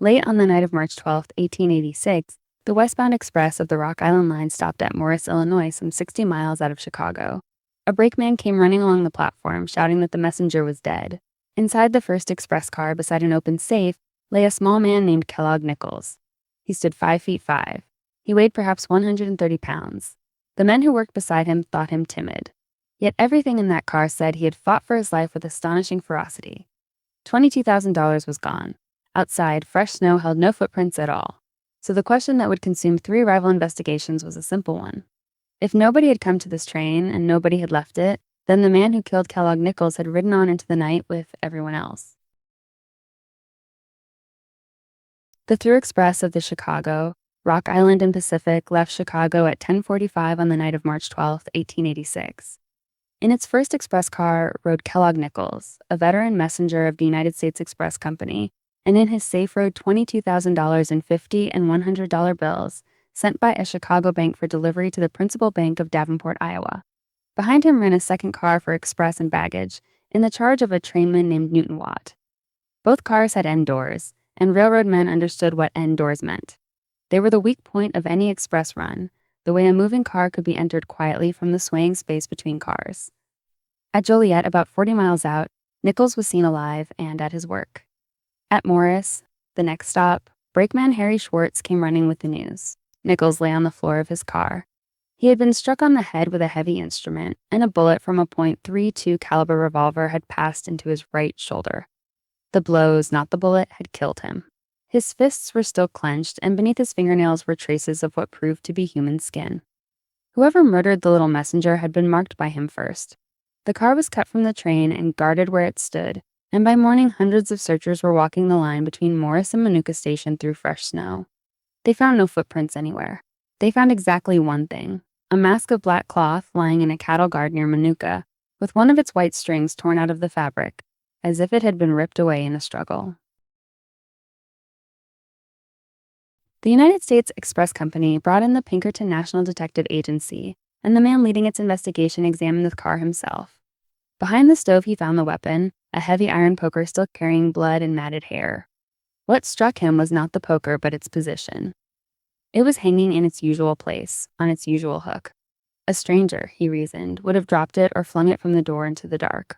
Late on the night of March 12, 1886, the westbound express of the Rock Island Line stopped at Morris, Illinois, some 60 miles out of Chicago. A brakeman came running along the platform, shouting that the messenger was dead. Inside the first express car, beside an open safe, lay a small man named Kellogg Nichols. He stood 5'5". He weighed perhaps 130 pounds. The men who worked beside him thought him timid. Yet everything in that car said he had fought for his life with astonishing ferocity. $22,000 was gone. Outside, fresh snow held no footprints at all. So the question that would consume 3 rival investigations was a simple one. If nobody had come to this train and nobody had left it, then the man who killed Kellogg Nichols had ridden on into the night with everyone else. The through express of the Chicago, Rock Island and Pacific left Chicago at 10:45 on the night of March 12, 1886. In its first express car rode Kellogg Nichols, a veteran messenger of the United States Express Company, and in his safe rode $22,000 in $50 and $100 bills sent by a Chicago bank for delivery to the principal bank of Davenport, Iowa. Behind him ran a second car for express and baggage, in the charge of a trainman named Newton Watt. Both cars had end doors, and railroad men understood what end doors meant. They were the weak point of any express run, the way a moving car could be entered quietly from the swaying space between cars. At Joliet, about 40 miles out, Nichols was seen alive and at his work. At Morris, the next stop, brakeman Harry Schwartz came running with the news. Nichols lay on the floor of his car. He had been struck on the head with a heavy instrument, and a bullet from a .32 caliber revolver had passed into his right shoulder. The blows, not the bullet, had killed him. His fists were still clenched, and beneath his fingernails were traces of what proved to be human skin. Whoever murdered the little messenger had been marked by him first. The car was cut from the train and guarded where it stood, and by morning hundreds of searchers were walking the line between Morris and Manuka Station through fresh snow. They found no footprints anywhere. They found exactly one thing: a mask of black cloth lying in a cattle guard near Manuka, with one of its white strings torn out of the fabric, as if it had been ripped away in a struggle. The United States Express Company brought in the Pinkerton National Detective Agency, and the man leading its investigation examined the car himself. Behind the stove he found the weapon, a heavy iron poker still carrying blood and matted hair. What struck him was not the poker, but its position. It was hanging in its usual place, on its usual hook. A stranger, he reasoned, would have dropped it or flung it from the door into the dark.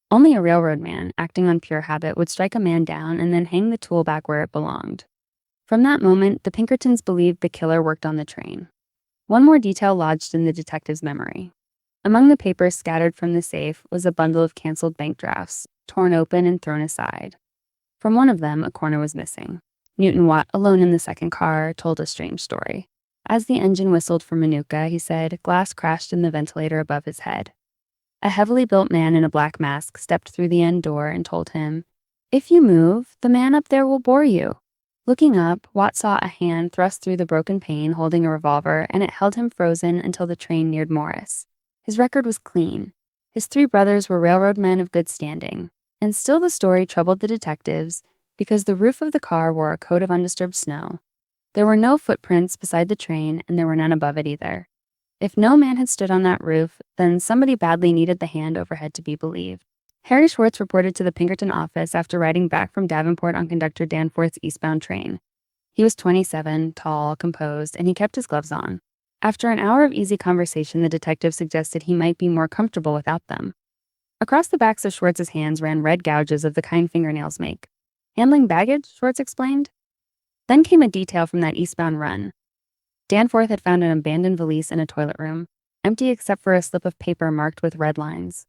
Only a railroad man, acting on pure habit, would strike a man down and then hang the tool back where it belonged. From that moment, the Pinkertons believed the killer worked on the train. One more detail lodged in the detective's memory. Among the papers scattered from the safe was a bundle of canceled bank drafts, torn open and thrown aside. From one of them, a corner was missing. Newton Watt, alone in the second car, told a strange story. As the engine whistled for Manuka, he said, glass crashed in the ventilator above his head. A heavily built man in a black mask stepped through the end door and told him, "If you move, the man up there will bore you." Looking up, Watt saw a hand thrust through the broken pane holding a revolver, and it held him frozen until the train neared Morris. His record was clean. His 3 brothers were railroad men of good standing. And still the story troubled the detectives because the roof of the car wore a coat of undisturbed snow. There were no footprints beside the train, and there were none above it either. If no man had stood on that roof, then somebody badly needed the hand overhead to be believed. Harry Schwartz reported to the Pinkerton office after riding back from Davenport on conductor Danforth's eastbound train. He was 27, tall, composed, and he kept his gloves on. After an hour of easy conversation, the detective suggested he might be more comfortable without them. Across the backs of Schwartz's hands ran red gouges of the kind fingernails make. "Handling baggage?" Schwartz explained. Then came a detail from that eastbound run. Danforth had found an abandoned valise in a toilet room, empty except for a slip of paper marked with red lines.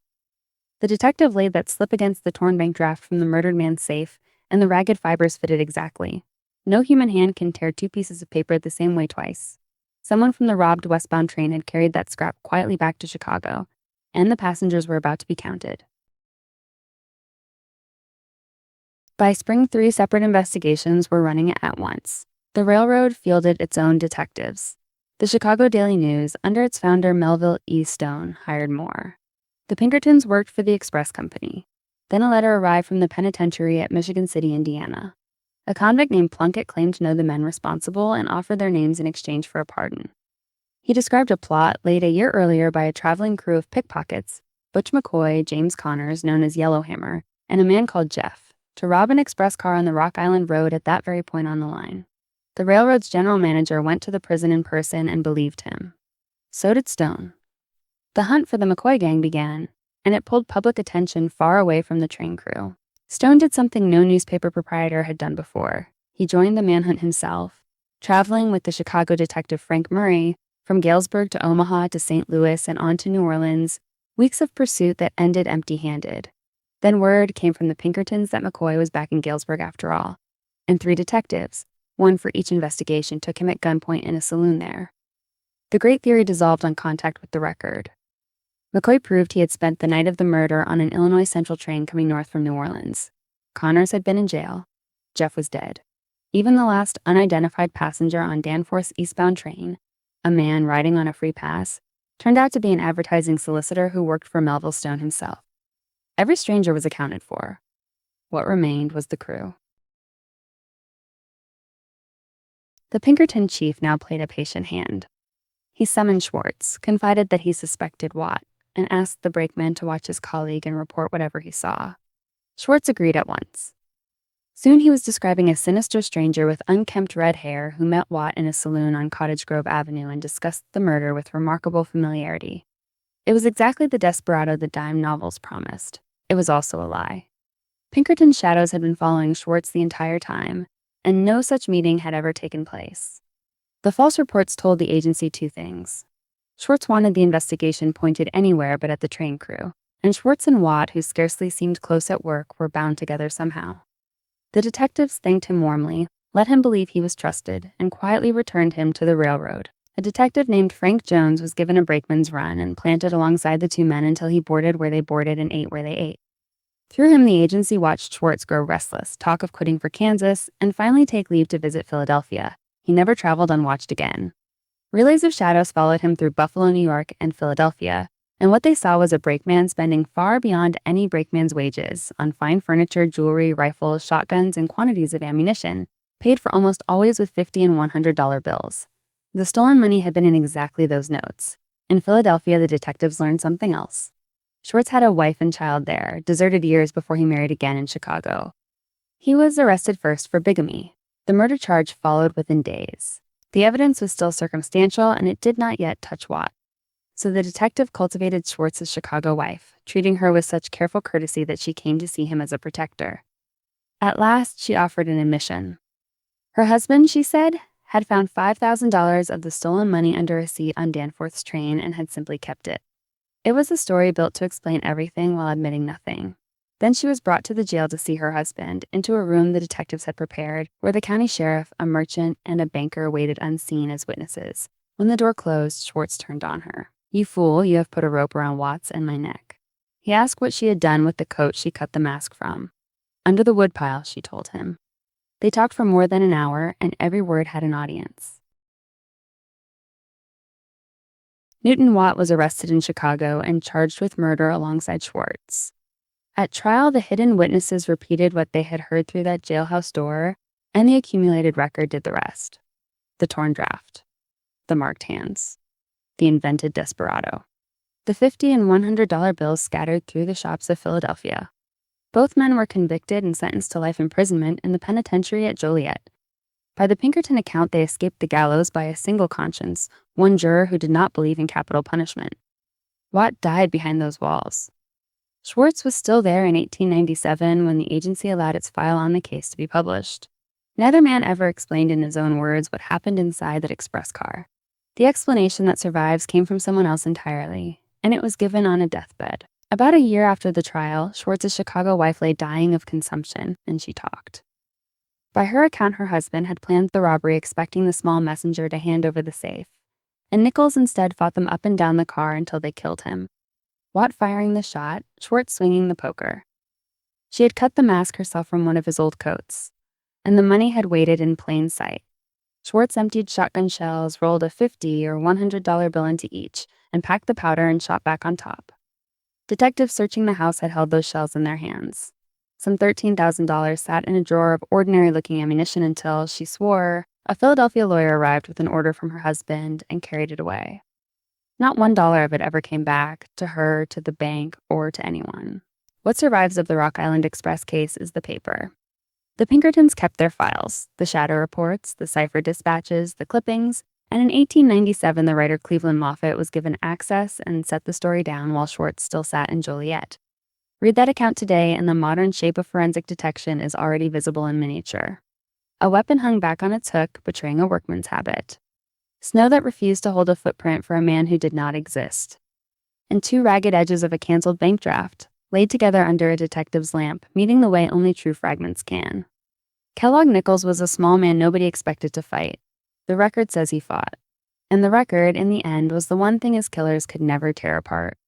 The detective laid that slip against the torn bank draft from the murdered man's safe, and the ragged fibers fitted exactly. No human hand can tear 2 pieces of paper the same way twice. Someone from the robbed westbound train had carried that scrap quietly back to Chicago, and the passengers were about to be counted. By spring, 3 separate investigations were running at once. The railroad fielded its own detectives. The Chicago Daily News, under its founder Melville E. Stone, hired more. The Pinkertons worked for the Express Company. Then a letter arrived from the penitentiary at Michigan City, Indiana. A convict named Plunkett claimed to know the men responsible and offered their names in exchange for a pardon. He described a plot laid a year earlier by a traveling crew of pickpockets, Butch McCoy, James Connors, known as Yellowhammer, and a man called Jeff, to rob an express car on the Rock Island Road at that very point on the line. The railroad's general manager went to the prison in person and believed him. So did Stone. The hunt for the McCoy gang began, and it pulled public attention far away from the train crew. Stone did something no newspaper proprietor had done before. He joined the manhunt himself, traveling with the Chicago detective Frank Murray from Galesburg to Omaha to St. Louis and on to New Orleans, weeks of pursuit that ended empty-handed. Then word came from the Pinkertons that McCoy was back in Galesburg after all, and 3 detectives, one for each investigation, took him at gunpoint in a saloon there. The great theory dissolved on contact with the record. McCoy proved he had spent the night of the murder on an Illinois Central train coming north from New Orleans. Connors had been in jail. Jeff was dead. Even the last unidentified passenger on Danforth's eastbound train, a man riding on a free pass, turned out to be an advertising solicitor who worked for Melville Stone himself. Every stranger was accounted for. What remained was the crew. The Pinkerton chief now played a patient hand. He summoned Schwartz, confided that he suspected Watt, and asked the brakeman to watch his colleague and report whatever he saw. Schwartz agreed at once. Soon he was describing a sinister stranger with unkempt red hair who met Watt in a saloon on Cottage Grove Avenue and discussed the murder with remarkable familiarity. It was exactly the desperado the dime novels promised. It was also a lie. Pinkerton's shadows had been following Schwartz the entire time, and no such meeting had ever taken place. The false reports told the agency 2 things. Schwartz wanted the investigation pointed anywhere but at the train crew, and Schwartz and Watt, who scarcely seemed close at work, were bound together somehow. The detectives thanked him warmly, let him believe he was trusted, and quietly returned him to the railroad. A detective named Frank Jones was given a brakeman's run and planted alongside the 2 men until he boarded where they boarded and ate where they ate. Through him, the agency watched Schwartz grow restless, talk of quitting for Kansas, and finally take leave to visit Philadelphia. He never traveled unwatched again. Relays of shadows followed him through Buffalo, New York, and Philadelphia, and what they saw was a brakeman spending far beyond any brakeman's wages on fine furniture, jewelry, rifles, shotguns, and quantities of ammunition, paid for almost always with $50 and $100 bills. The stolen money had been in exactly those notes. In Philadelphia, the detectives learned something else. Schwartz had a wife and child there, deserted years before he married again in Chicago. He was arrested first for bigamy. The murder charge followed within days. The evidence was still circumstantial, and it did not yet touch Watt. So the detective cultivated Schwartz's Chicago wife, treating her with such careful courtesy that she came to see him as a protector. At last, she offered an admission. Her husband, she said, had found $5,000 of the stolen money under a seat on Danforth's train and had simply kept it. It was a story built to explain everything while admitting nothing. Then she was brought to the jail to see her husband, into a room the detectives had prepared, where the county sheriff, a merchant, and a banker waited unseen as witnesses. When the door closed, Schwartz turned on her. "You fool, you have put a rope around Watts and my neck." He asked what she had done with the coat she cut the mask from. "Under the woodpile," she told him. They talked for more than an hour, and every word had an audience. Newton Watt was arrested in Chicago and charged with murder alongside Schwartz. At trial, the hidden witnesses repeated what they had heard through that jailhouse door, and the accumulated record did the rest. The torn draft. The marked hands. The invented desperado. The $50 and $100 bills scattered through the shops of Philadelphia. Both men were convicted and sentenced to life imprisonment in the penitentiary at Joliet. By the Pinkerton account, they escaped the gallows by a single conscience, one juror who did not believe in capital punishment. Watt died behind those walls. Schwartz was still there in 1897 when the agency allowed its file on the case to be published. Neither man ever explained in his own words what happened inside that express car. The explanation that survives came from someone else entirely, and it was given on a deathbed. About a year after the trial, Schwartz's Chicago wife lay dying of consumption, and she talked. By her account, her husband had planned the robbery expecting the small messenger to hand over the safe, and Nichols instead fought them up and down the car until they killed him. Watt firing the shot, Schwartz swinging the poker. She had cut the mask herself from one of his old coats, and the money had waited in plain sight. Schwartz emptied shotgun shells, rolled a $50 or $100 bill into each, and packed the powder and shot back on top. Detectives searching the house had held those shells in their hands. Some $13,000 sat in a drawer of ordinary-looking ammunition until, she swore, a Philadelphia lawyer arrived with an order from her husband and carried it away. Not $1 of it ever came back, to her, to the bank, or to anyone. What survives of the Rock Island Express case is the paper. The Pinkertons kept their files, the shadow reports, the cipher dispatches, the clippings, and in 1897 the writer Cleveland Moffett was given access and set the story down while Schwartz still sat in Joliet. Read that account today and the modern shape of forensic detection is already visible in miniature. A weapon hung back on its hook, betraying a workman's habit. Snow that refused to hold a footprint for a man who did not exist. And two ragged edges of a canceled bank draft, laid together under a detective's lamp, meeting the way only true fragments can. Kellogg Nichols was a small man nobody expected to fight. The record says he fought. And the record, in the end, was the one thing his killers could never tear apart.